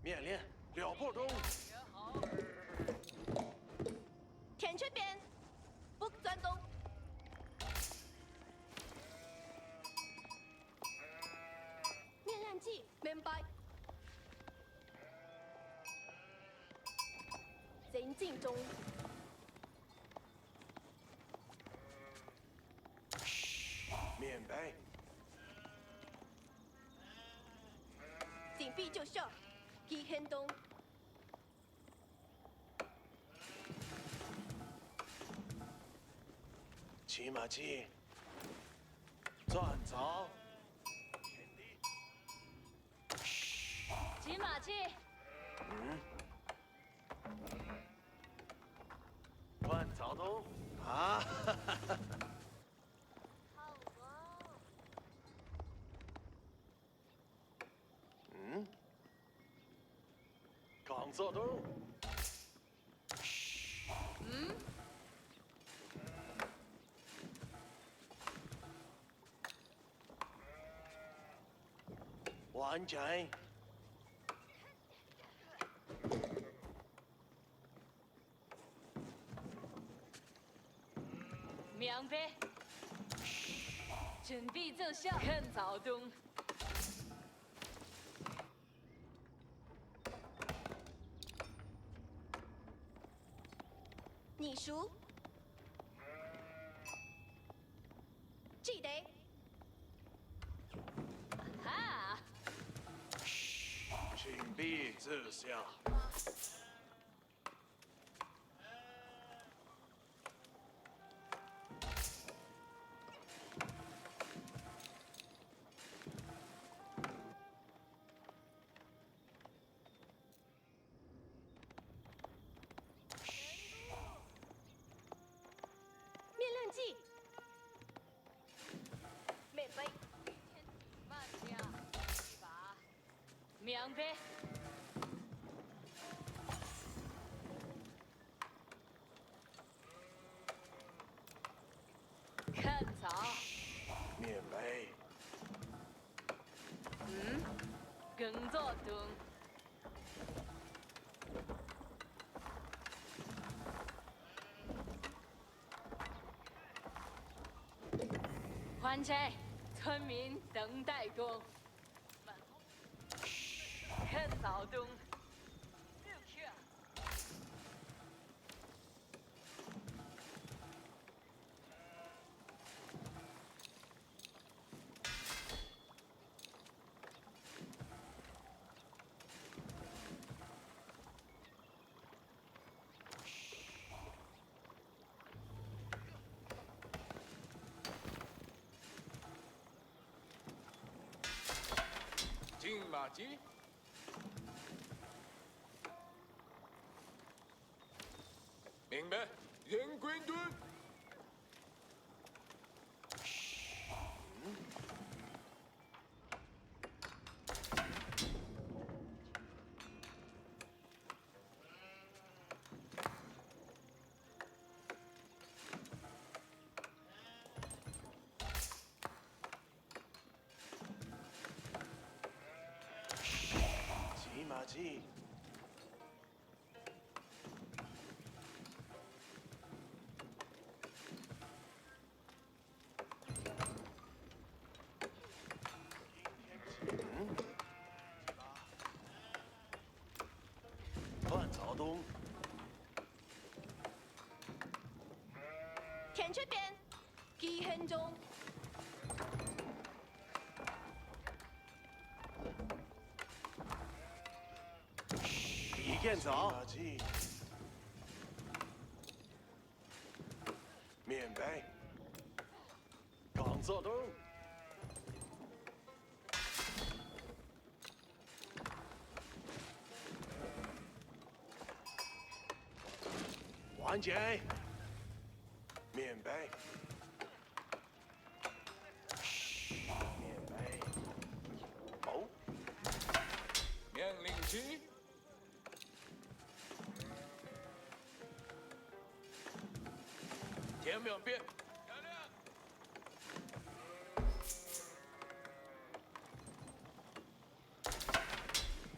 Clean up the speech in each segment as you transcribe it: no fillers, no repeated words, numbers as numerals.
面连6步中。田这边，不转动。面亮记，明白。前进中。面白。紧闭就绪，机行动。骑马骑。转走。骑马骑。转走东。啊！哈哈哈。好哦。刚走东。完整。明白。准备奏效，看早东。你熟？记得。哈。请闭自下。面亮记。免费。慢点，一把。明白。看早。面白。耕作中。还债，村民等待中。看早东。六克。金马机。明白，人滚盾。骑马骑。转草东。田这边，机行中。一见早。面白。刚走东。完整。面白。面白。哦。命令机。天命变。漂亮。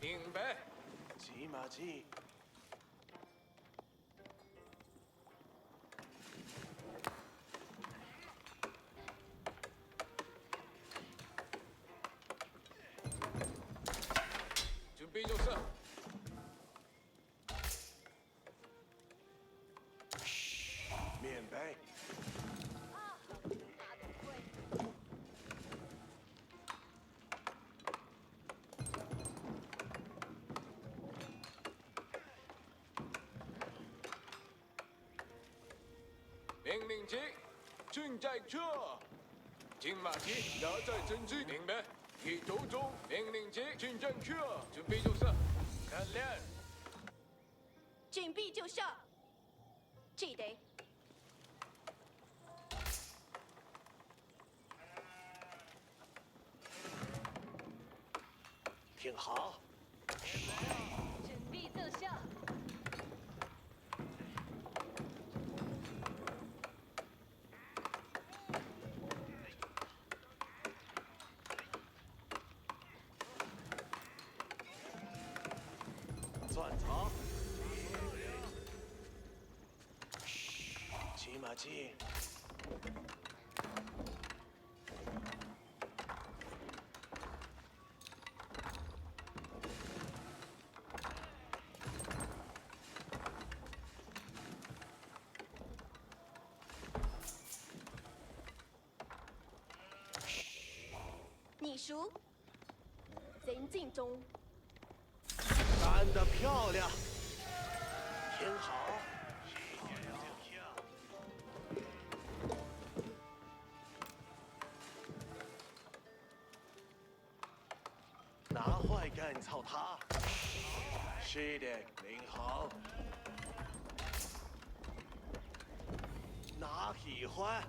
明白。骑马骑。准备就射。免备。命令级，正在撤。金马蹄拿在阵地，明白？已读中，命令级，正在撤，准备就射。看亮。紧闭就射。记得。听好。准备奏效。转槽。骑马骑。你熟。前进中。干得漂亮。挺好。拿坏干操他。是的，领好。拿喜欢。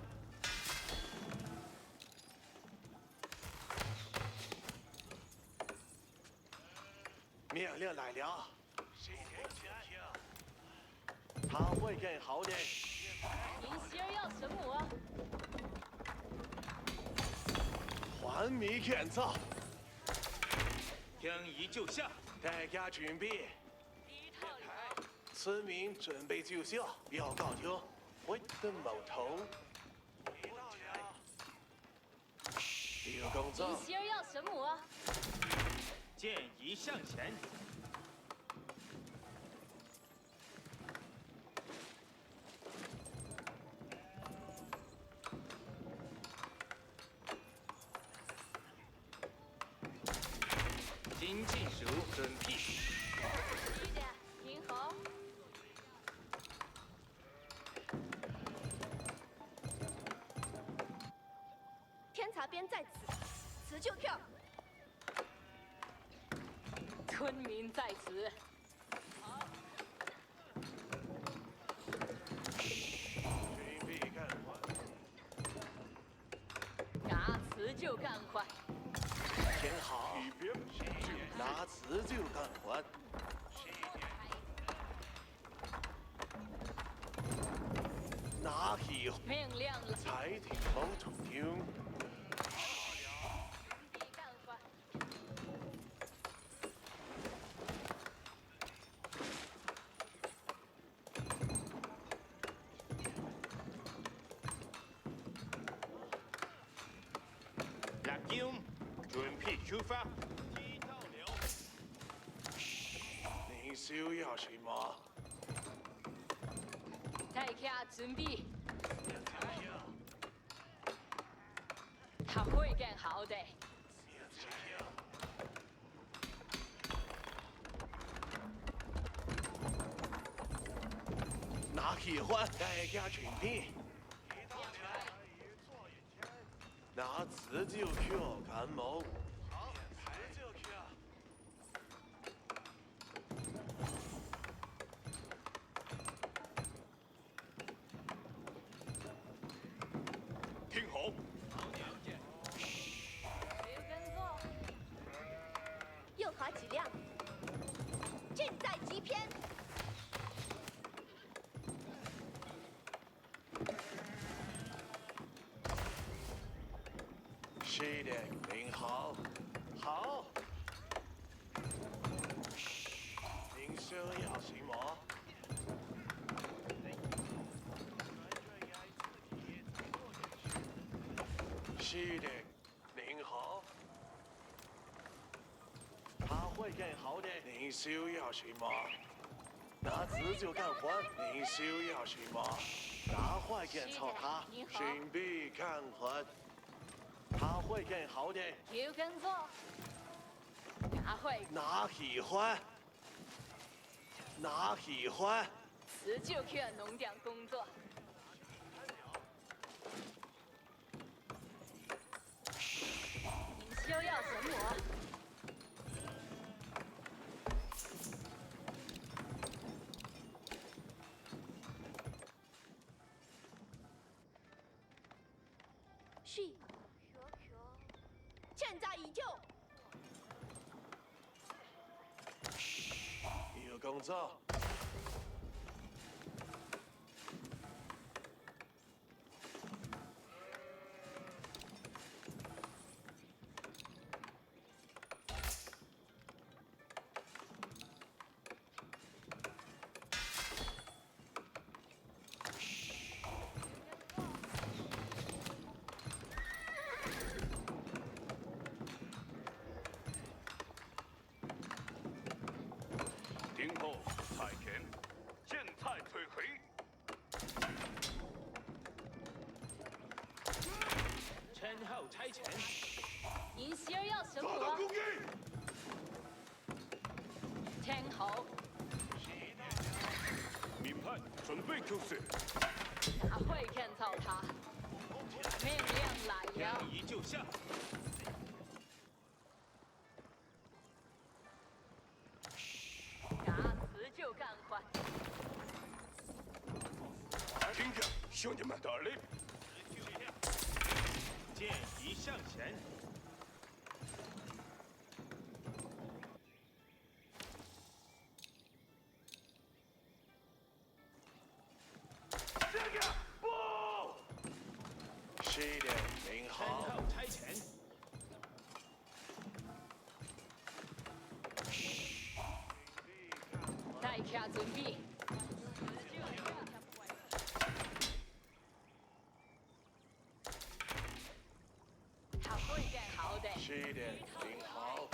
命令来了。他会更好的。您希儿要什么？还没建造。听一就下。大家准备。一套流。村民准备就绪，要告听。我的矛头。有工作。您希儿要什么？箭移向前。金技术准备。记得，听好。天茶边在此，辞就跳。村民在此。准备干活。拿词就干活。挺好。拿词就干活。拿起命令了。才挺某种听。准备干活。拉金，准备出发。您需要什么？大家准备。他会更好的。拿喜欢，大家准备。拿辞就去，干某。辞就去。听好。没有跟错。右滑几辆。正在急偏。是的，领好。好。您需要什么？是的，您好。他会更好的。您需要什么？那自就干活。您需要什么？那会更操他。准备干活。他会更好的。有工作，俺会哪喜欢？哪喜欢？辞就去农场工作。您需要什么？是。现在已就。有工作。听候菜田，见菜退回。称号差遣。您需要什么？听候，民派准备就绪。俺会看操他。命令来了。将一就下。俺辞就干活。听着，兄弟们，打擂！剑一上前。这个不。是的，您称好。号差遣。待卡准备。他会更好的。是的，您好。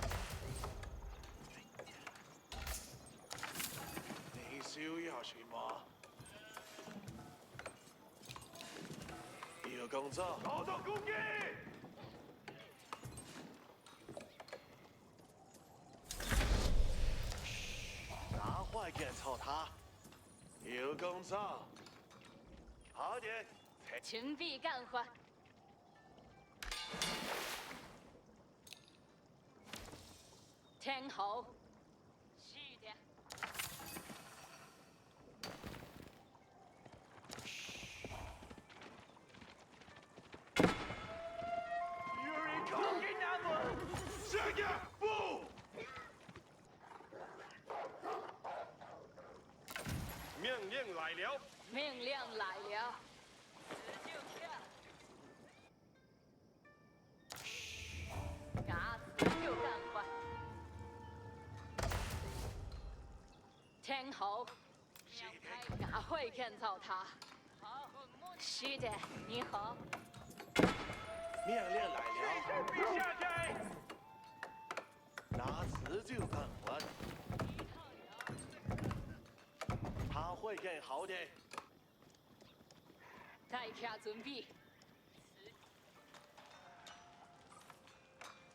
您需要什么？有工作。找到攻击！拿坏干操他。有工作。好的。准备干活。听候。是的。有人靠近他们！这个不。命令来了。命令来了。辞就去。俺辞就干活。听候。俺会看操他。是的，你好。命令来了。必下去！拿辞就干活。他会更好的。待卡准备。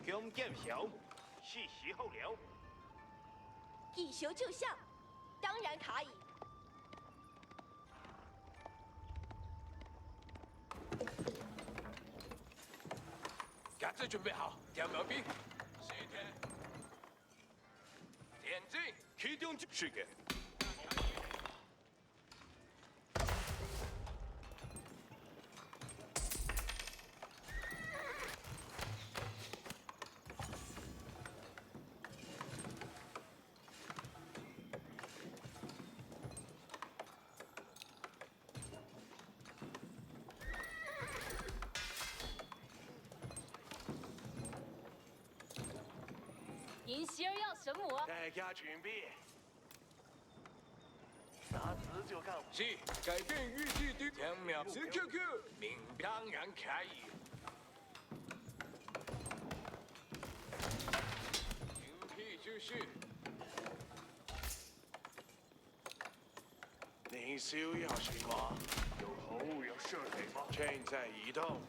弓箭手，是时候了。一宿就下，当然可以。杆子准备好，调苗兵。是的。田径，启动是的。您需要什么？大家准备。子就干。是改变预计的2秒，QQ，明当然可以。精辟就是。您需要什么？有猴有射腿吗？正在移动。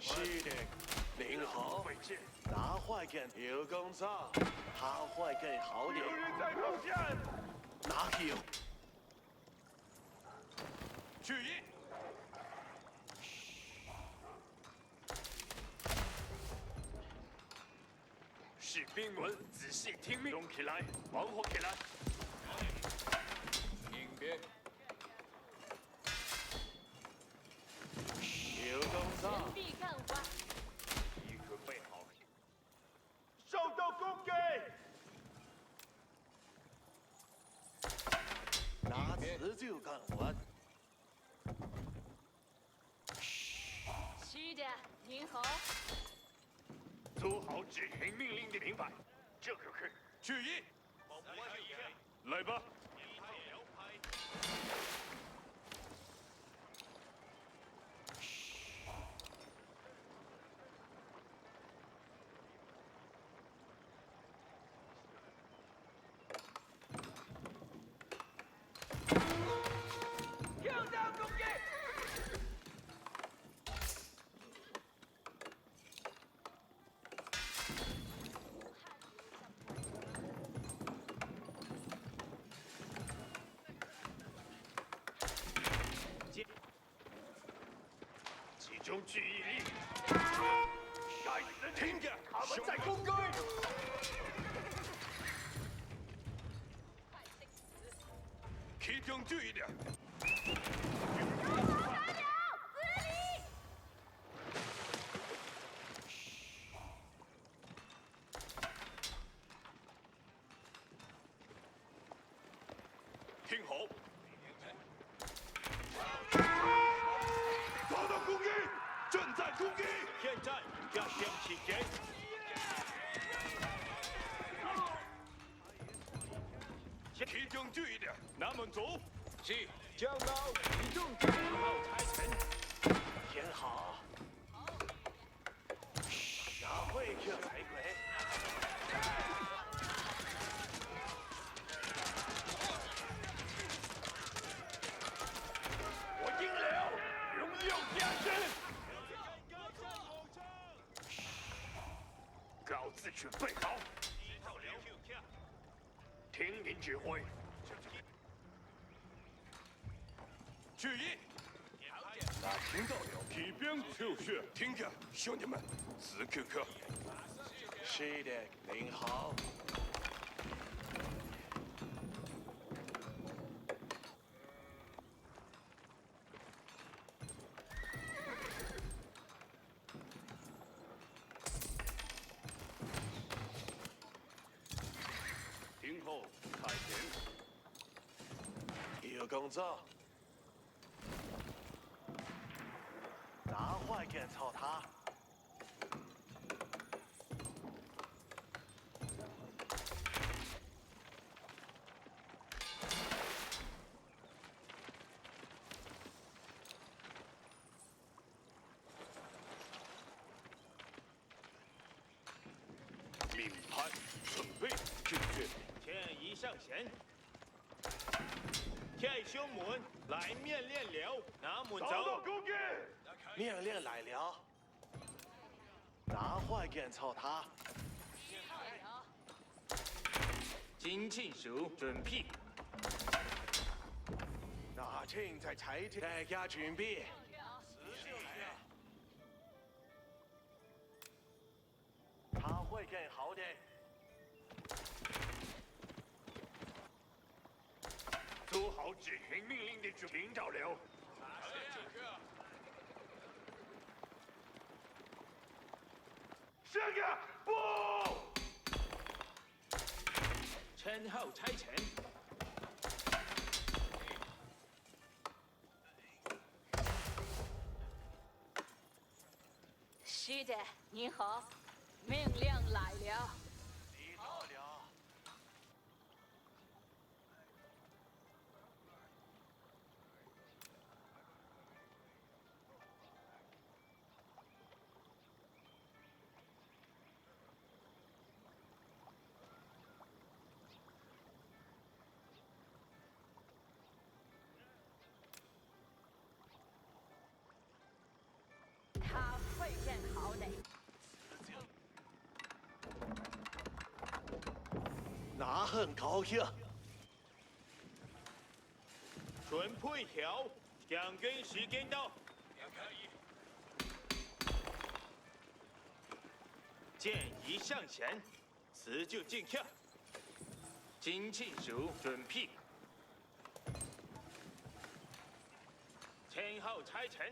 是的，您好。那会更有工作，他会更好的。有人在碰见。哪有？注意！士兵们仔细听命，拢起来，忙活起来。应变。有工作。人必干活。已准备好。受到攻击！拿词就干活。是的，您好。做好执行命令的明白。这可是。注意！来吧。跳到攻击！集中注意力。该死的听着，他们在攻击。集中注意点。听好。遭到攻击，正在攻击。现在要点起节。集中注意点，那么走。是。将刀移动10号拆城。挺好。哪会去才鬼？我赢了，荣耀加身。各自准备好，听您指挥。注意！那听到了，提兵就绪。听着，兄弟们，此刻刻。是的，您好。听候，开前。有工作。拿坏干操他。命盘准备就绪。天一上弦。天兄们来面练了，那么遭到走。攻击。命令来了。拿坏干操他。金庆熟准备。那正在拆解，大家准备。他会更好的。做好执行命令的听到了。上呀！不！ 10号拆城。女的，您好，命令来了。你到了。他会更好的。那很高兴。准配好，两根时间到。剑移向前，辞就进跳。金庆属准备。前后拆成。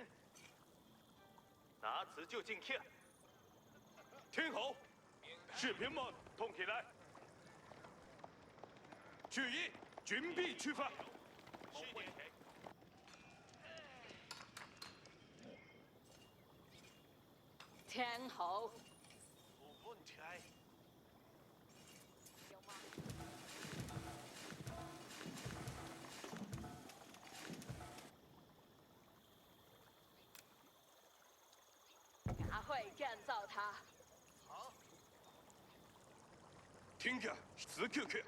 拿辞就进跳。听好，士兵们动起来！注意，准备出发。天后，没问题。他会干造他。好。听着，此刻刻。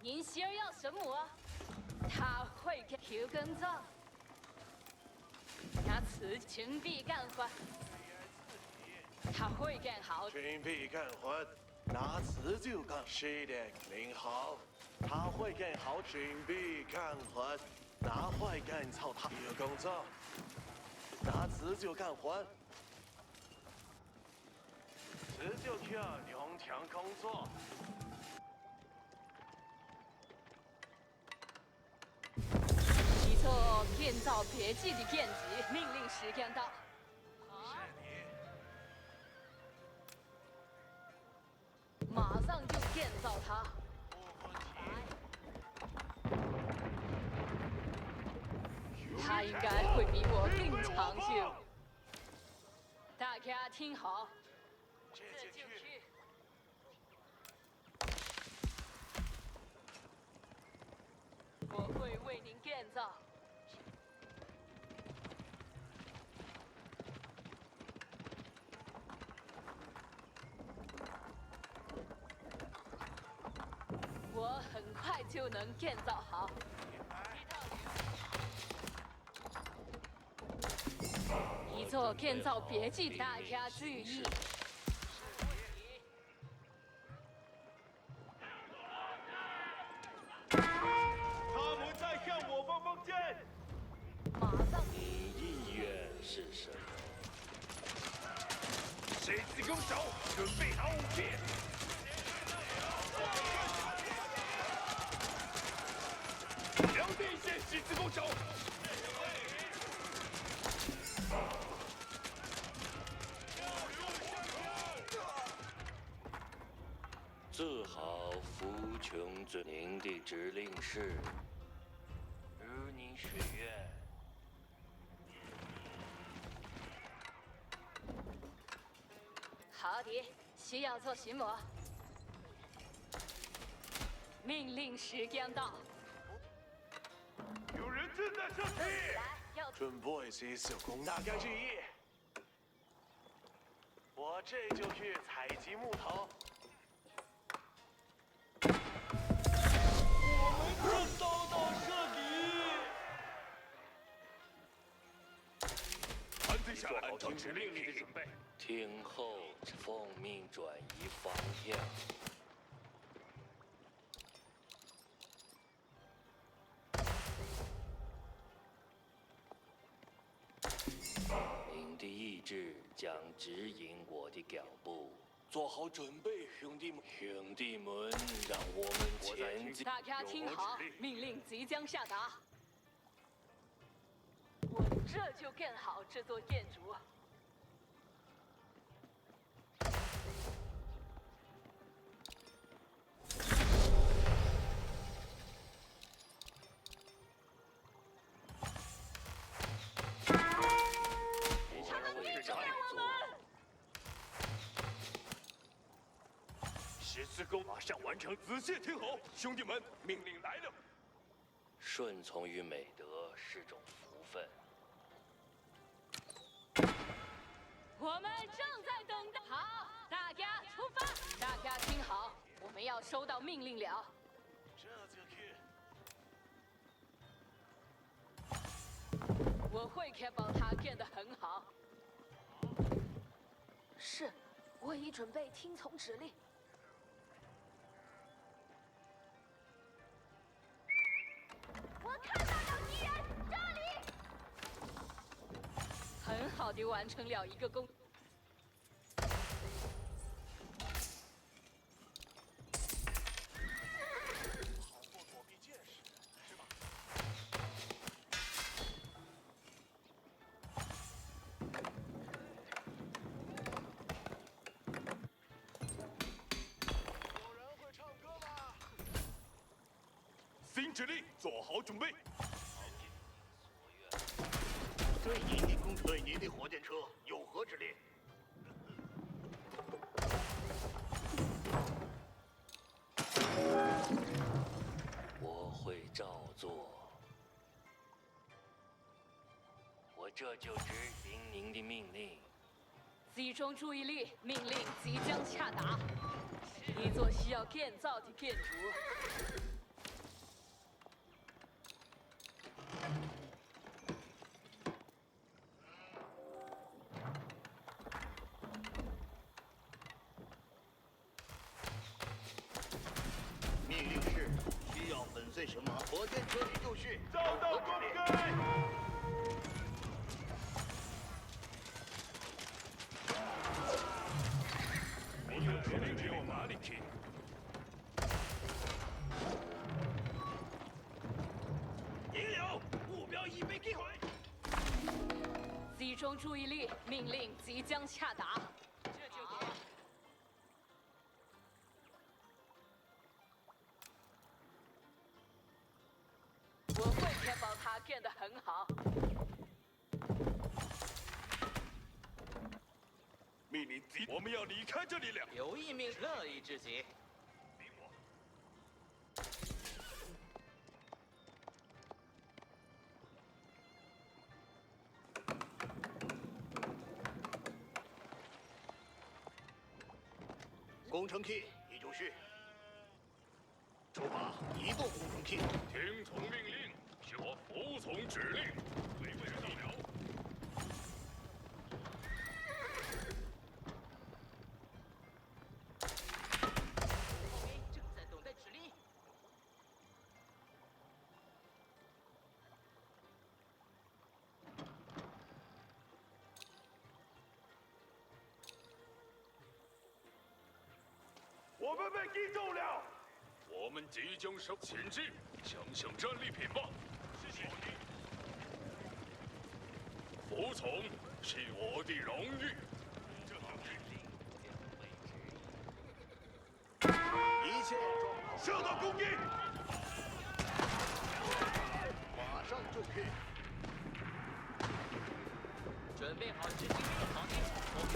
您需要什么？他会给调更造。拿此准备干活。他会更好。准备干活，拿辞就干。是的，您好。他会更好。准备干活，拿坏干操他有工作。拿辞就干活。辞就去农场工作。一座建造别记的建筑，命令时间到。马上就建造它。他应该会比我更长久。大家听好，这就去。我会为您建造。我很快就能建造好。一座建造别记，大家注意。他们在向我们封建。马上。你意愿是什么？谁自攻手，准备好武器。两地线十字弓手。自豪服穷尊，您的指令是，如您许愿。好的，需要做什么？命令时间到。有人正在上去。要准备些手工，大家注意。我这就去采集木头。正遭到射敌。安定下来，按照指令的准备。听候，奉命转移方向。将指引我的脚步。做好准备，兄弟们！兄弟们，让我们前进。大家听好，命令即将下达。我这就建好这座建筑。他们逆转我们！十字弓马上完成，仔细听好，兄弟们，命令来了。顺从于美德是种福分。我们正在等待。好，大家出发！大家听好，我们要收到命令了。这就去。我会确保它建得很好。是，我已准备听从指令。我看到有敌人，这里。很好地完成了一个工。好过躲避箭矢，是吧？有人会唱歌吗？新指令，做好准备。对您的火箭车有何指令？我会照做。我这就执行您的命令。集中注意力，命令即将下达。一座需要建造的建筑。命令是：需要粉碎什么？火箭车离就绪。遭到攻击！你有指令给我哪里听？已有，目标已被击毁。集中注意力，命令即将下达。我会确保它建得很好。命令即，我们要离开这里了。有意命，乐意至极。命我。工程器已就绪。出发，移动工程器。听从命令，是我服从指令。随位到了。炮兵正在等待指令。我们被击中了。我们即将前进，抢抢战利品吧！谢谢。服从是我的荣誉。一切装好，受到攻击！马上就绪。准备好执行命令，好的，我去。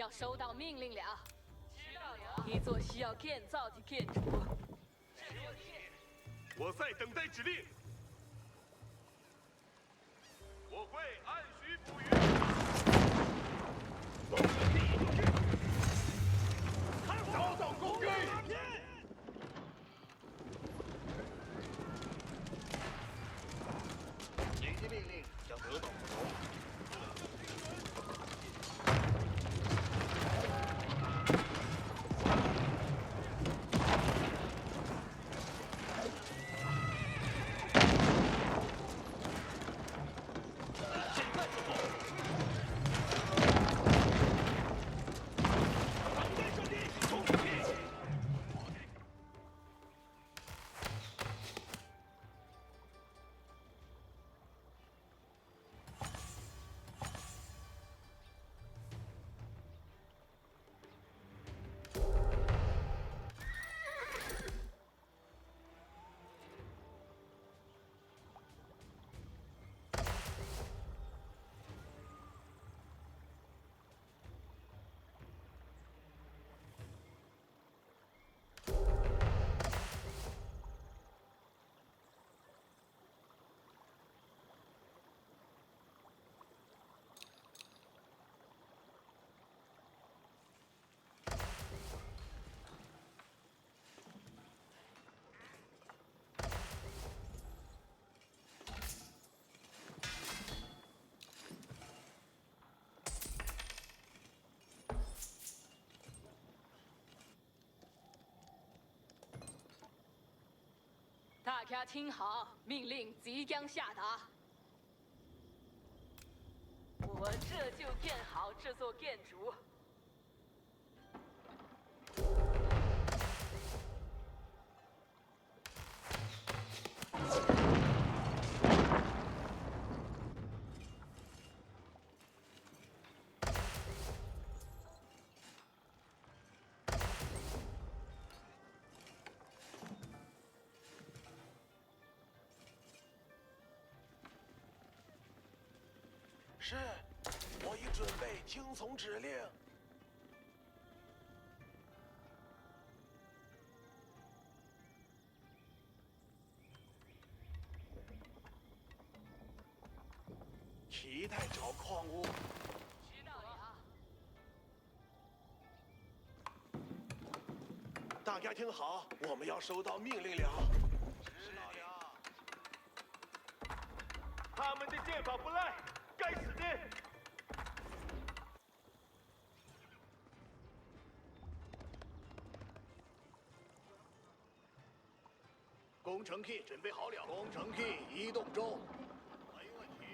要收到命令了。知道了。一座需要建造的建筑。我在等待指令。我会按需捕鱼。遭到攻击！你的命令将得到服从。大家听好，命令即将下达。我这就建好这座建筑。是，我已准备听从指令。期待找矿物。知道了。大家听好，我们要收到命令了。知道了。他们的剑法不赖，该死的！工程 key 准备好了，工程 key 移动中。没问题。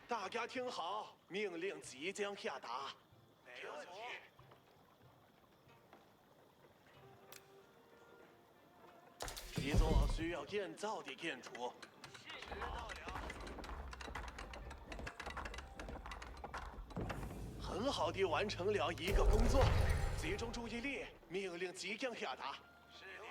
大家听好，命令即将下达。没问题。一座需要建造的建筑。知道了。很好地完成了一个工作，集中注意力，命令即将下达。是的。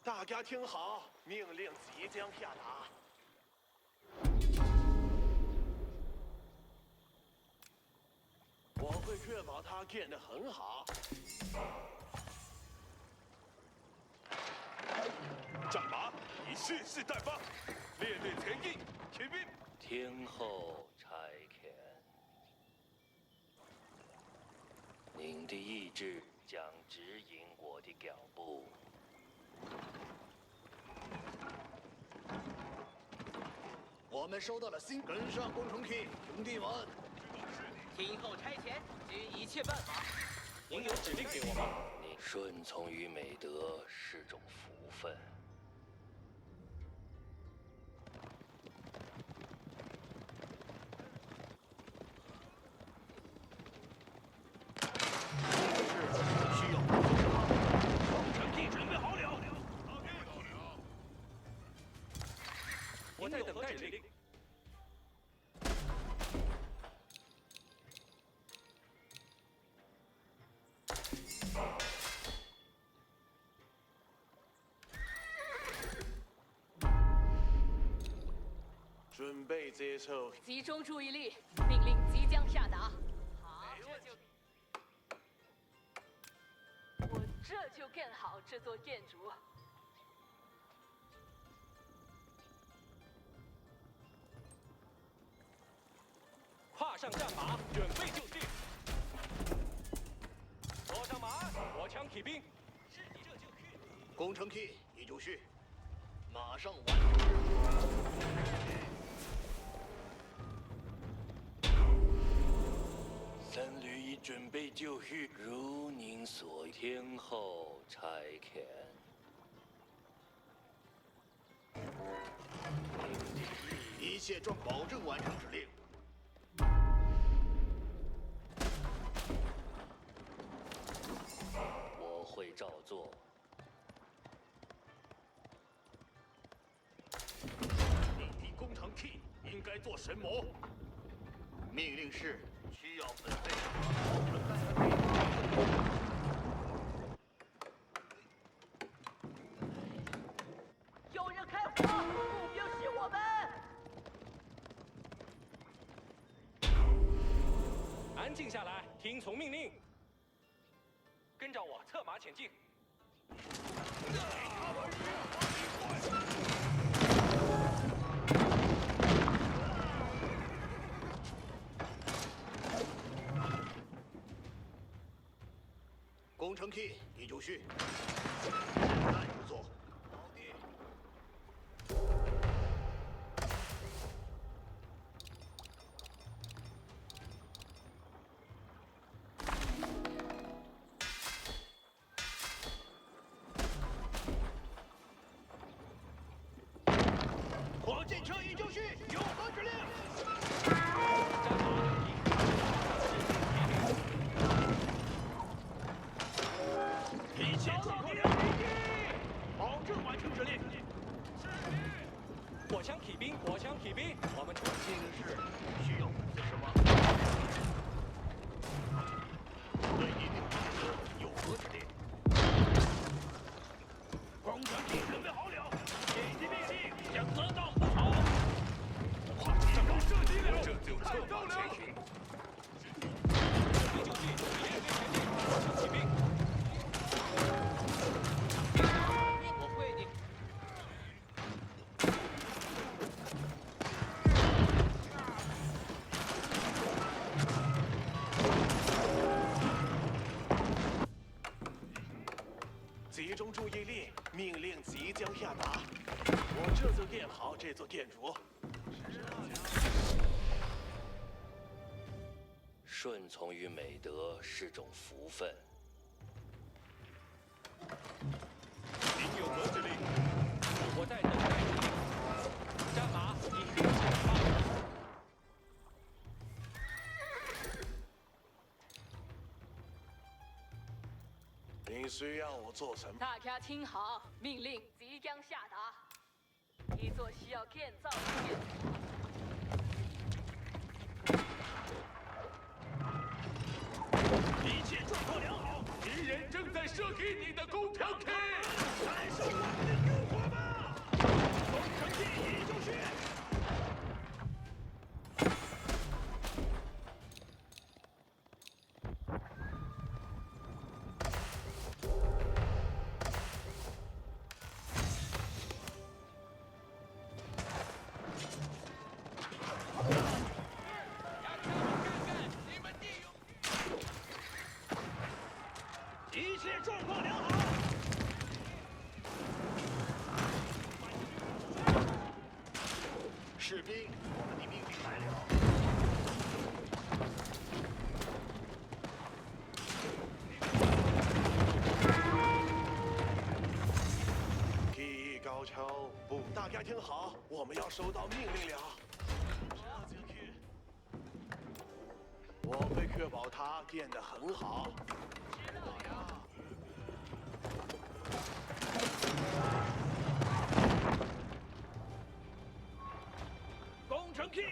大家听好，命令即将下达。我会保它建得很好。战马已蓄势待发，列队前进，骑兵。听候差遣。您的意志将指引我的脚步。我们收到了新，跟上工程梯，兄弟们。听候差遣，尽一切办法。您有指令给我吗？你顺从于美德是种福分。需要工程梯准备好了。我在等待指令。准备接受。集中注意力，命令即将下达。好，我这就建好这座建筑。跨上战马，准备就绪。坐上马，火枪骑兵。是你这就去。工程梯已就绪，马上完成。三旅已准备就绪，如您所听候差遣。一切状保证完成指令。我会照做。你的工程梯应该做什么？命令是需要准备有人开火，目标是我们。安静下来，听从命令。跟着我，策马前进。工程梯已就绪，按着做。好的。火箭车已就绪，有何指令？一切状况良好，保证完成指令。火枪骑兵，火枪骑兵，我们出命令是需要是什么？对你的指令有何指令？工程梯准备好了，紧急命令将得到不成。快上岗射击了，这就策马前行。就绪，列队前进，火枪骑兵。我会的。集中注意力，命令即将下达。我这就建好这座建筑。顺从于美德是种福分。您有何指令？我在等待指令。战马已立起发。您需要我做什么？大家听好，命令即将下达。一座需要建造的建筑。一切状况良好，敌人正在射击你的工程梯。感受我们的诱惑吧！工程梯已就绪。切状况良好。士兵，我们的命令来了。提议高桥，不，大家听好，我们要收到命令了。我会确保它变得很好。工程 K